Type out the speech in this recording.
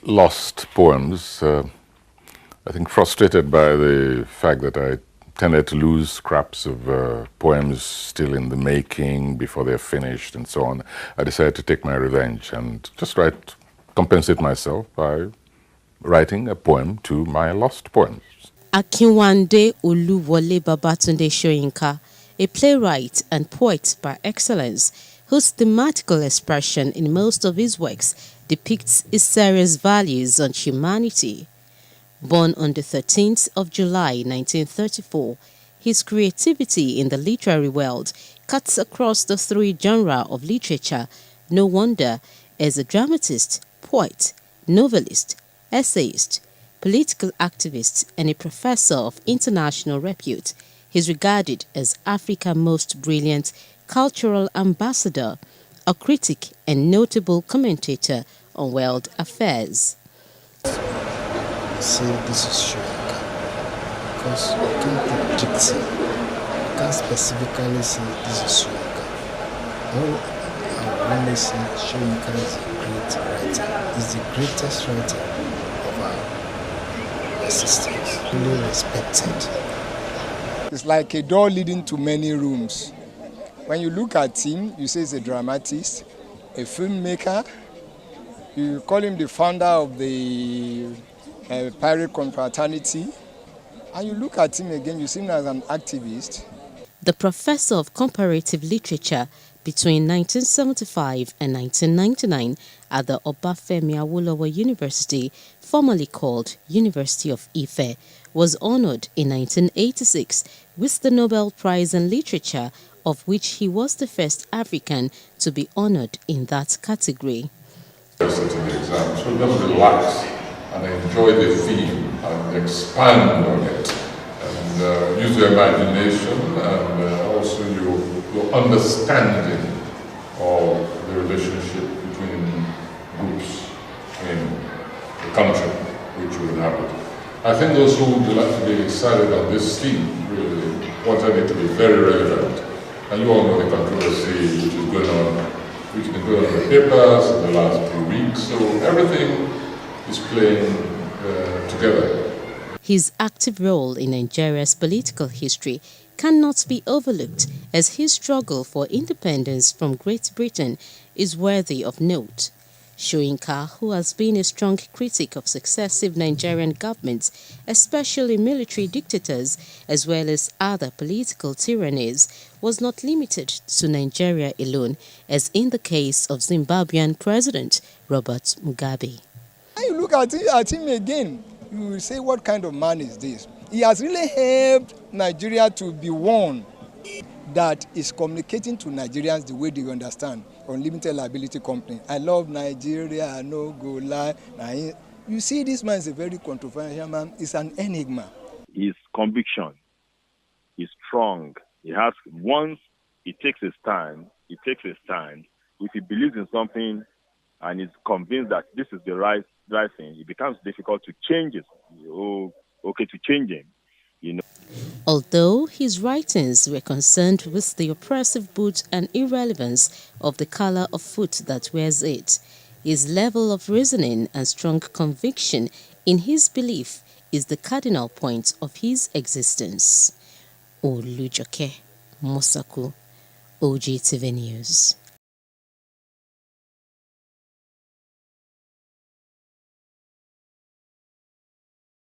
lost poems, I think frustrated by the fact that I tended to lose scraps of poems still in the making before they're finished and so on. I decided to take my revenge and just compensate myself by writing a poem to my lost poems. Akinwande Oluwole Babatunde Soyinka, a playwright and poet by excellence, whose thematical expression in most of his works depicts his serious values on humanity. Born on the 13th of July 1934, his creativity in the literary world cuts across the three genres of literature. No wonder, as a dramatist, poet, novelist, essayist, political activist, and a professor of international repute, he is regarded as Africa's most brilliant cultural ambassador, a critic and notable commentator on world affairs. Say this is Soyinka because you can't predict it. You can't specifically say this is Soyinka. All I only say Soyinka is a great writer. He's the greatest writer of our existence. Really respected. It's like a door leading to many rooms. When you look at him, you say he's a dramatist, a filmmaker. You call him the founder of the pirate confraternity, and you look at him again, you see him as an activist. The professor of comparative literature between 1975 and 1999 at the Obafemi Awolowo University, formerly called University of Ife, was honored in 1986 with the Nobel Prize in Literature, of which he was the first African to be honored in that category. The exam, so just relax and enjoy the theme and expand on it and use your imagination and also your understanding of the relationship between groups in the country which you inhabit. I think those who would like to be excited on this theme really wanted it to be very relevant. And you all know the controversy which is going on, which has been going on in the papers in the last few weeks. So everything is playing together. His active role in Nigeria's political history cannot be overlooked, as his struggle for independence from Great Britain is worthy of note. Soyinka, who has been a strong critic of successive Nigerian governments, especially military dictators, as well as other political tyrannies, was not limited to Nigeria alone, as in the case of Zimbabwean President Robert Mugabe. When you look at him again, you will say, what kind of man is this? He has really helped Nigeria to be one that is communicating to Nigerians the way they understand. Unlimited liability company. I love Nigeria, no go lie. You see, this man is a very controversial man. It's an enigma. His conviction is strong. He has, once he takes his stand, if he believes in something and is convinced that this is the right thing, it becomes difficult to change it. To change him, you know. Although his writings were concerned with the oppressive boot and irrelevance of the color of foot that wears it, his level of reasoning and strong conviction in his belief is the cardinal point of his existence. Olujoke Mosaku, OGTV News.